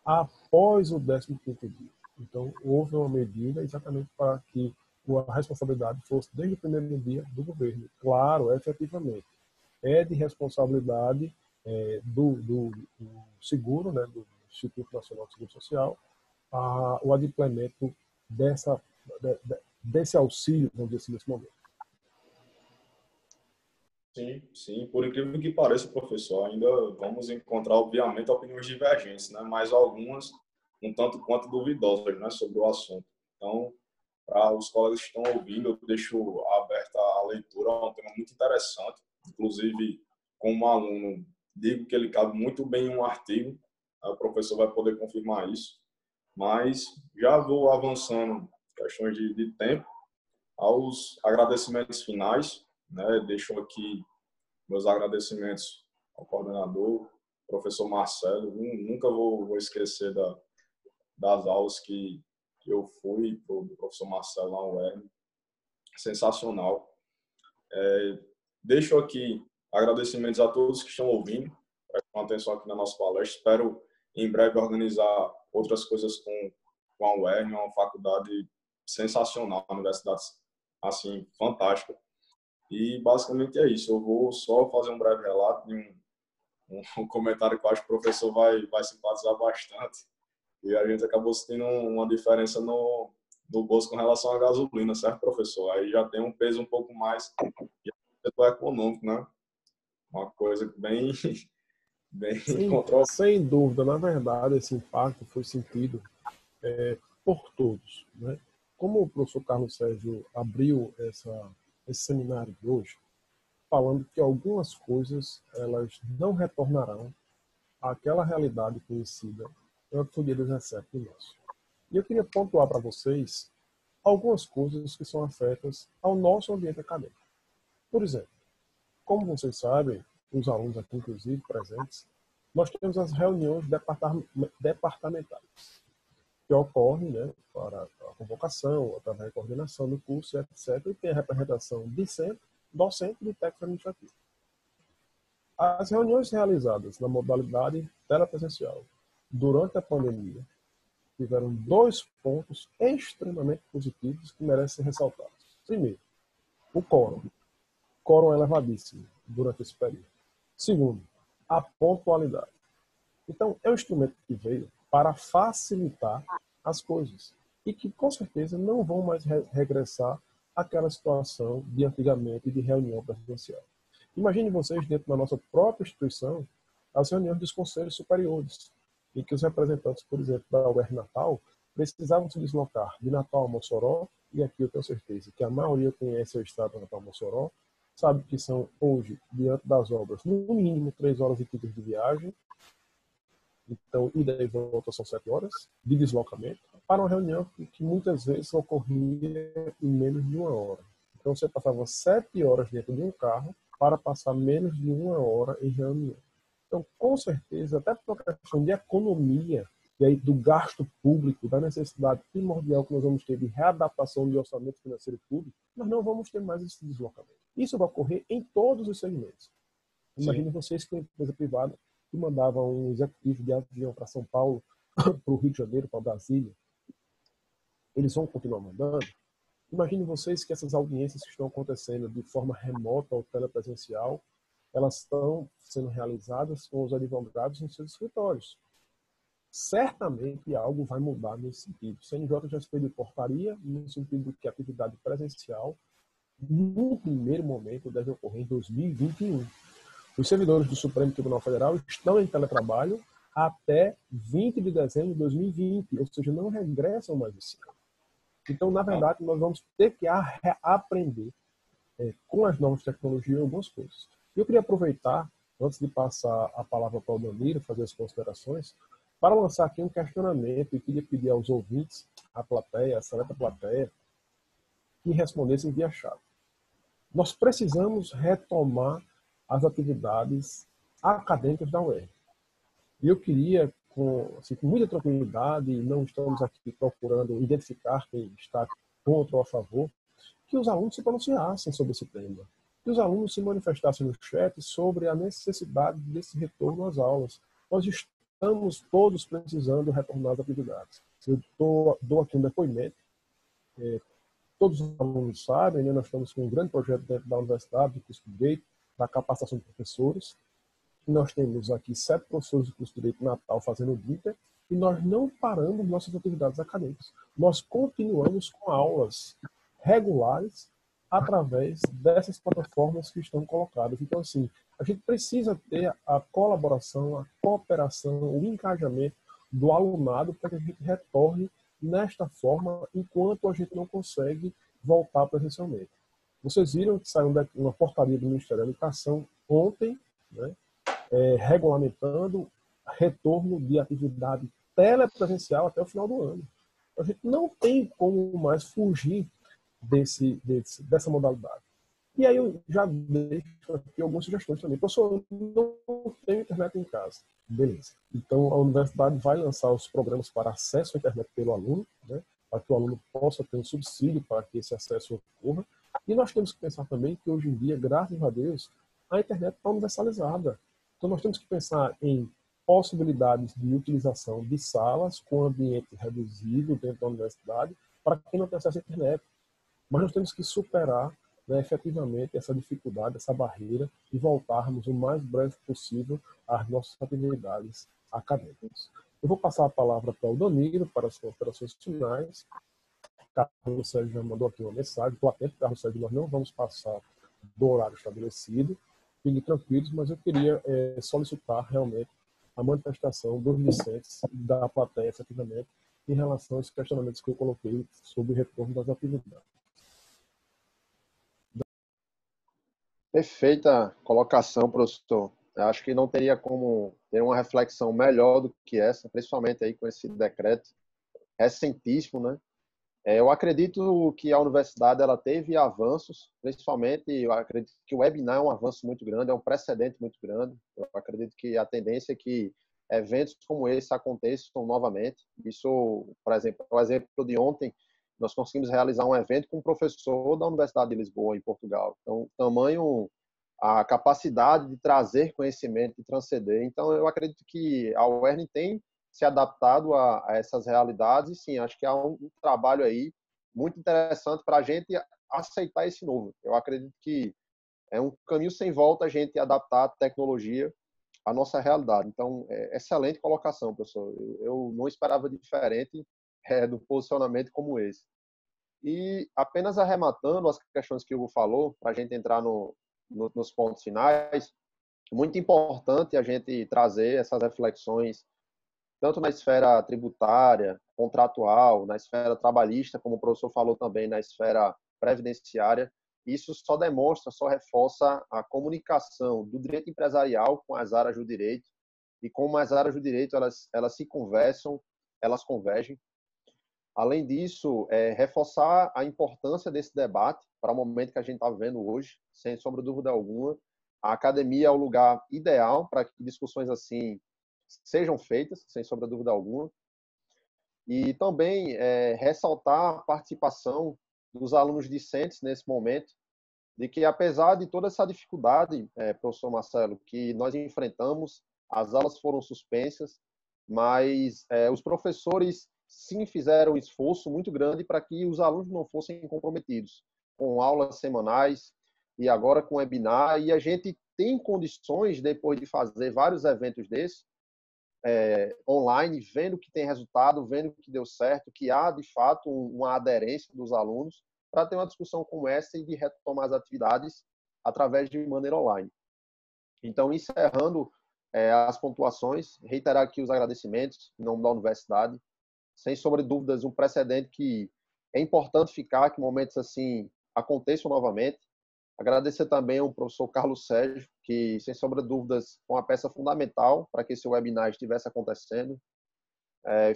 após o 15º dia. Então, houve uma medida exatamente para que a responsabilidade fosse desde o primeiro dia do governo. Claro, efetivamente, é de responsabilidade do seguro, né, do Instituto Nacional de Seguro Social, o adimplemento desse auxílio, vamos dizer assim, nesse momento. Sim, sim. Por incrível que pareça, professor, ainda vamos encontrar, obviamente, opiniões divergentes, né? Mas algumas um tanto quanto duvidosas, né, sobre o assunto. Então, para os colegas que estão ouvindo, eu deixo aberta a leitura, é um tema muito interessante. Inclusive, como aluno, digo que ele cabe muito bem em um artigo, o professor vai poder confirmar isso. Mas já vou avançando, questões de tempo, aos agradecimentos finais, né? Deixo aqui meus agradecimentos ao coordenador, professor Marcelo. Nunca vou esquecer das aulas que eu fui do professor Marcelo lá no UERN. Sensacional. Deixo aqui agradecimentos a todos que estão ouvindo, prestam atenção aqui na nossa palestra. Espero em breve organizar outras coisas com a UERN, uma faculdade sensacional, uma universidade assim, fantástica. E basicamente é isso. Eu vou só fazer um breve relato de um comentário que eu acho que o professor vai simpatizar bastante. E a gente acabou sentindo uma diferença no bolso com relação à gasolina, certo, professor? Aí já tem um peso um pouco mais econômico, né? Uma coisa bem controversa. Sem dúvida, na verdade, esse impacto foi sentido por todos, né? Como o professor Carlos Sérgio abriu esse seminário de hoje, falando que algumas coisas elas não retornarão àquela realidade conhecida no dia 17 de março. E eu queria pontuar para vocês algumas coisas que são afetas ao nosso ambiente acadêmico. Por exemplo, como vocês sabem, os alunos aqui, inclusive, presentes, nós temos as reuniões departamentais, que ocorrem, né, para a convocação, através da coordenação do curso, etc. E tem a representação docente e técnico administrativo. As reuniões realizadas na modalidade telepresencial durante a pandemia tiveram 2 pontos extremamente positivos que merecem ser ressaltados. Primeiro, o quórum. Quórum elevadíssimo durante esse período. Segundo, a pontualidade. Então, é um instrumento que veio para facilitar as coisas e que, com certeza, não vão mais regressar àquela situação de antigamente de reunião presencial. Imagine vocês, dentro da nossa própria instituição, as reuniões dos conselhos superiores, em que os representantes, por exemplo, da UERN Natal, precisavam se deslocar de Natal a Mossoró, e aqui eu tenho certeza que a maioria conhece o estado de Natal a Mossoró, sabe que são, hoje, diante das obras, no mínimo 3 horas e 15 de viagem, então, ida e volta são 7 horas de deslocamento, para uma reunião que muitas vezes ocorria em menos de 1 hora. Então, você passava 7 horas dentro de um carro para passar menos de 1 hora em reunião. Então, com certeza, até por uma questão de economia, e aí do gasto público, da necessidade primordial que nós vamos ter de readaptação de orçamento financeiro público, nós não vamos ter mais esse deslocamento. Isso vai ocorrer em todos os segmentos. Imagine vocês que uma empresa privada que mandava um executivo de avião para São Paulo, para o Rio de Janeiro, para Brasília, eles vão continuar mandando. Imagine vocês que essas audiências que estão acontecendo de forma remota ou telepresencial, elas estão sendo realizadas com os advogados em seus escritórios. Certamente algo vai mudar nesse sentido. O CNJ já expediu portaria no sentido de que a atividade presencial, no primeiro momento, deve ocorrer em 2021. Os servidores do Supremo Tribunal Federal estão em teletrabalho até 20 de dezembro de 2020, ou seja, não regressam mais esse ano. Então, na verdade, nós vamos ter que aprender com as novas tecnologias algumas coisas. Eu queria aproveitar, antes de passar a palavra para o Danilo, fazer as considerações, para lançar aqui um questionamento e queria pedir aos ouvintes, à plateia, a seleta plateia, que respondessem via chat. Nós precisamos retomar as atividades acadêmicas da UERN. E eu queria, com muita tranquilidade, e não estamos aqui procurando identificar quem está contra ou a favor, que os alunos se pronunciassem sobre esse tema. Que os alunos se manifestassem no chat sobre a necessidade desse retorno às aulas. Nós estamos todos precisando retornar às atividades. Eu dou aqui um depoimento. Todos os alunos sabem, né, nós estamos com um grande projeto dentro da universidade, do curso de Direito, da capacitação de professores. Nós temos aqui 7 professores do curso de Direito Natal fazendo o DITA, e nós não paramos nossas atividades acadêmicas. Nós continuamos com aulas regulares através dessas plataformas que estão colocadas. Então, assim, a gente precisa ter a colaboração, a cooperação, o engajamento do alunado para que a gente retorne nesta forma, enquanto a gente não consegue voltar presencialmente. Vocês viram que saiu uma portaria do Ministério da Educação ontem, né, regulamentando retorno de atividade telepresencial até o final do ano. A gente não tem como mais fugir dessa modalidade. E aí eu já deixo aqui algumas sugestões também. Professor, eu não tenho internet em casa. Beleza. Então a universidade vai lançar os programas para acesso à internet pelo aluno, né, para que o aluno possa ter um subsídio para que esse acesso ocorra. E nós temos que pensar também que hoje em dia, graças a Deus, a internet está universalizada. Então nós temos que pensar em possibilidades de utilização de salas com ambiente reduzido dentro da universidade para quem não tem acesso à internet. Mas nós temos que superar, né, efetivamente essa dificuldade, essa barreira e voltarmos o mais breve possível às nossas atividades acadêmicas. Eu vou passar a palavra para o Danilo para as considerações finais. Carlos Sérgio já mandou aqui uma mensagem. Estou atento, Carlos Sérgio, nós não vamos passar do horário estabelecido. Fiquem tranquilos, mas eu queria solicitar realmente a manifestação dos discentes da plateia, efetivamente, em relação aos questionamentos que eu coloquei sobre o retorno das atividades. Perfeita colocação, professor. Eu acho que não teria como ter uma reflexão melhor do que essa, principalmente aí com esse decreto recentíssimo, né? Eu acredito que a universidade ela teve avanços, principalmente eu acredito que o webinar é um avanço muito grande, é um precedente muito grande. Eu acredito que a tendência é que eventos como esse aconteçam novamente. Isso, por exemplo, o exemplo de ontem, nós conseguimos realizar um evento com um professor da Universidade de Lisboa, em Portugal. Então, tamanho a capacidade de trazer conhecimento, de transcender. Então, eu acredito que a UERN tem se adaptado a essas realidades e sim, acho que há um trabalho aí muito interessante para a gente aceitar esse novo. Eu acredito que é um caminho sem volta a gente adaptar a tecnologia à nossa realidade. Então, excelente colocação, professor. Eu não esperava diferente do posicionamento como esse. E apenas arrematando as questões que o Hugo falou, para a gente entrar nos pontos finais, muito importante a gente trazer essas reflexões tanto na esfera tributária, contratual, na esfera trabalhista, como o professor falou também, na esfera previdenciária. Isso só demonstra, só reforça a comunicação do direito empresarial com as áreas do direito e como as áreas do direito elas se conversam, elas convergem. Além disso, reforçar a importância desse debate para o momento que a gente está vivendo hoje, sem sombra de dúvida alguma. A academia é o lugar ideal para que discussões assim sejam feitas, sem sombra de dúvida alguma. E também ressaltar a participação dos alunos discentes nesse momento, de que apesar de toda essa dificuldade, professor Marcelo, que nós enfrentamos, as aulas foram suspensas, mas os professores sim fizeram um esforço muito grande para que os alunos não fossem comprometidos com aulas semanais e agora com webinar, e a gente tem condições, depois de fazer vários eventos desses, online, vendo que tem resultado, vendo que deu certo, que há, de fato, uma aderência dos alunos, para ter uma discussão como essa e de retomar as atividades através de maneira online. Então, encerrando as pontuações, reiterar aqui os agradecimentos em nome da universidade. Sem sombra de dúvidas, um precedente que é importante ficar, que momentos assim aconteçam novamente. Agradecer também ao professor Carlos Sérgio, que, sem sombra de dúvidas, é uma peça fundamental para que esse webinar estivesse acontecendo.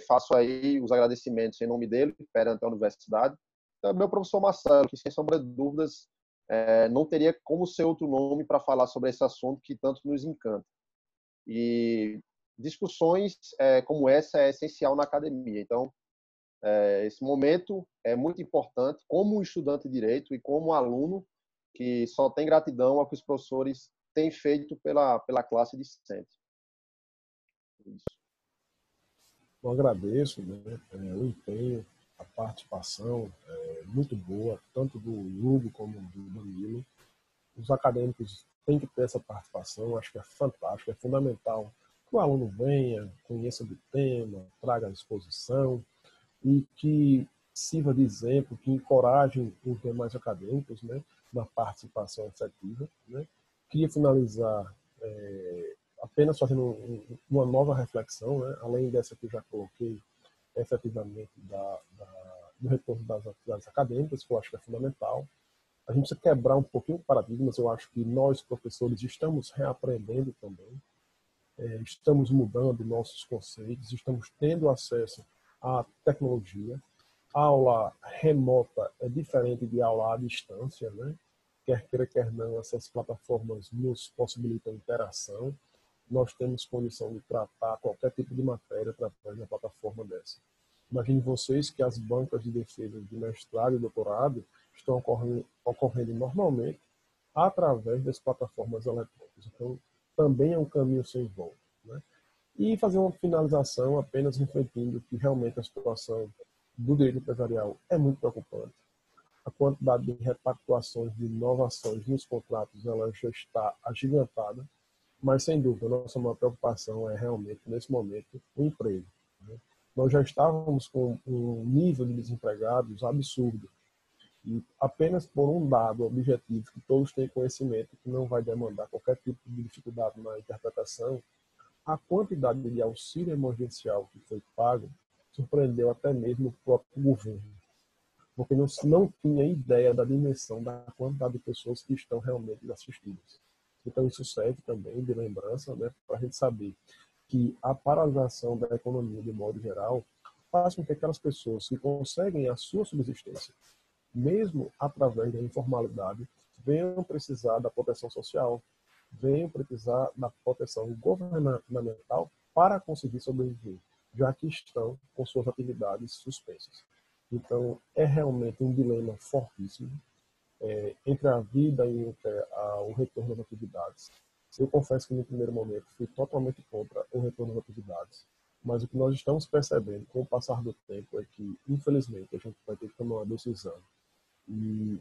Faço aí os agradecimentos em nome dele, perante a universidade. Também o professor Marcelo, que, sem sombra de dúvidas, não teria como ser outro nome para falar sobre esse assunto que tanto nos encanta. E discussões como essa é essencial na academia. Então, esse momento é muito importante como estudante de direito e como aluno que só tem gratidão ao que os professores têm feito pela classe discente. Isso. Eu agradeço, né, o empenho, a participação muito boa, tanto do Hugo como do Danilo. Os acadêmicos têm que ter essa participação, acho que é fantástico, é fundamental que o aluno venha, conheça do tema, traga a exposição e que sirva de exemplo, que encorajem os demais acadêmicos, né, na participação efetiva. Né. Queria finalizar apenas fazendo uma nova reflexão, né, além dessa que eu já coloquei efetivamente do retorno das atividades acadêmicas, que eu acho que é fundamental. A gente precisa quebrar um pouquinho paradigmas. Eu acho que nós, professores, estamos reaprendendo também, estamos mudando nossos conceitos, estamos tendo acesso à tecnologia. A aula remota é diferente de aula à distância, né? Quer queira, quer não, essas plataformas nos possibilitam interação. Nós temos condição de tratar qualquer tipo de matéria através de uma plataforma dessa. Imagine vocês que as bancas de defesa de mestrado e doutorado estão ocorrendo normalmente através das plataformas eletrônicas. Então, também é um caminho sem volta. Né? E fazer uma finalização apenas refletindo que realmente a situação do direito empresarial é muito preocupante. A quantidade de repactuações, de inovações nos contratos, ela já está agigantada, mas sem dúvida a nossa maior preocupação é realmente, nesse momento, o emprego. Né? Nós já estávamos com um nível de desempregados absurdo, e apenas por um dado objetivo que todos têm conhecimento, que não vai demandar qualquer tipo de dificuldade na interpretação, a quantidade de auxílio emergencial que foi pago surpreendeu até mesmo o próprio governo, porque não tinha ideia da dimensão da quantidade de pessoas que estão realmente assistidas. Então isso serve também de lembrança, né, para a gente saber que a paralisação da economia de modo geral faz com que aquelas pessoas que conseguem a sua subsistência, mesmo através da informalidade, venham precisar da proteção social, venham precisar da proteção governamental para conseguir sobreviver, já que estão com suas atividades suspensas. Então, é realmente um dilema fortíssimo entre a vida e o retorno das atividades. Eu confesso que no primeiro momento fui totalmente contra o retorno das atividades, mas o que nós estamos percebendo com o passar do tempo é que, infelizmente, a gente vai ter que tomar uma decisão. E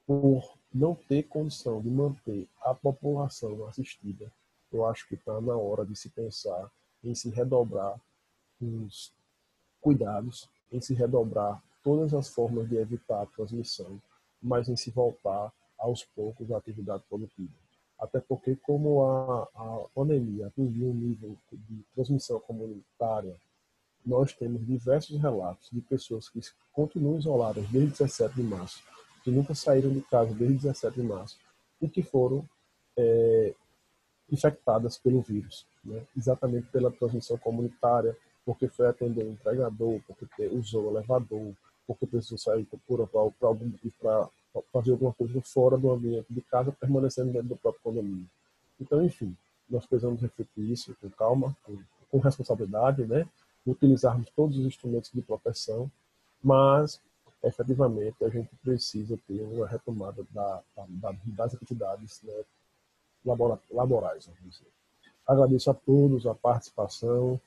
por não ter condição de manter a população assistida, eu acho que está na hora de se pensar em se redobrar os cuidados, em se redobrar todas as formas de evitar a transmissão, mas em se voltar aos poucos à atividade produtiva. Até porque, como a pandemia atingiu um nível de transmissão comunitária, nós temos diversos relatos de pessoas que continuam isoladas desde 17 de março, que nunca saíram de casa desde 17 de março e que foram infectadas pelo vírus, né? Exatamente pela transmissão comunitária, porque foi atender o entregador, porque usou o elevador, porque precisou sair para algum motivo para fazer alguma coisa fora do ambiente de casa, permanecendo dentro do próprio condomínio. Então, enfim, nós precisamos refletir isso com calma, com responsabilidade, né? Utilizarmos todos os instrumentos de proteção, mas, efetivamente, a gente precisa ter uma retomada das atividades, né, laborais, vamos dizer. Agradeço a todos a participação.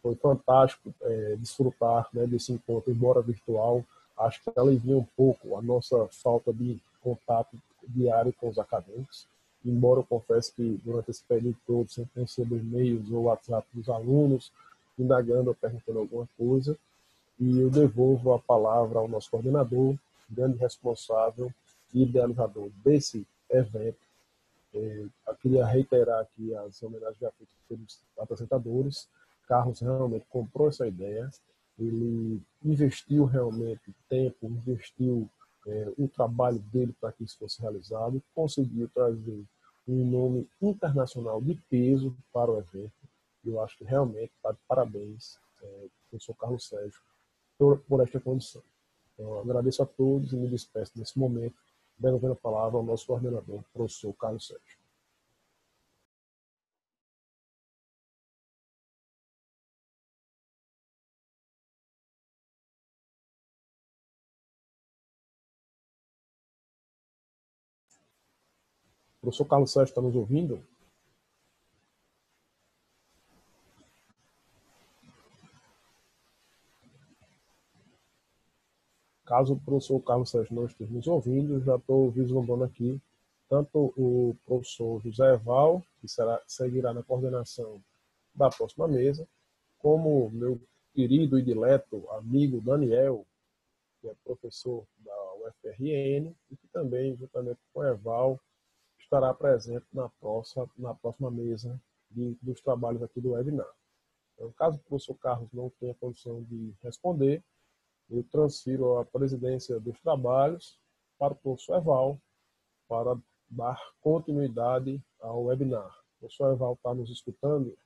Foi fantástico desfrutar, né, desse encontro, embora virtual. Acho que alivia um pouco a nossa falta de contato diário com os acadêmicos. Embora eu confesse que durante esse período todo sempre recebo e-mails ou WhatsApp dos alunos, indagando ou perguntando alguma coisa. E eu devolvo a palavra ao nosso coordenador, grande responsável e idealizador desse evento. Eu queria reiterar aqui as homenagens já feitas pelos apresentadores. Carlos realmente comprou essa ideia, ele investiu realmente tempo, investiu o trabalho dele para que isso fosse realizado, conseguiu trazer um nome internacional de peso para o evento. Eu acho que realmente está de parabéns, professor Carlos Sérgio, por esta condição. Então, agradeço a todos e me despeço nesse momento, devolvendo a palavra ao nosso coordenador, professor Carlos Sérgio. O professor Carlos Sérgio está nos ouvindo? Caso o professor Carlos Sérgio não esteja nos ouvindo, já estou vislumbrando aqui tanto o professor José Eval, que seguirá na coordenação da próxima mesa, como meu querido e dileto amigo Daniel, que é professor da UFRN, e que também, juntamente com o Eval, estará presente na próxima mesa dos trabalhos aqui do webinar. Então, caso o professor Carlos não tenha condição de responder, eu transfiro a presidência dos trabalhos para o professor Eval, para dar continuidade ao webinar. O professor Eval está nos escutando?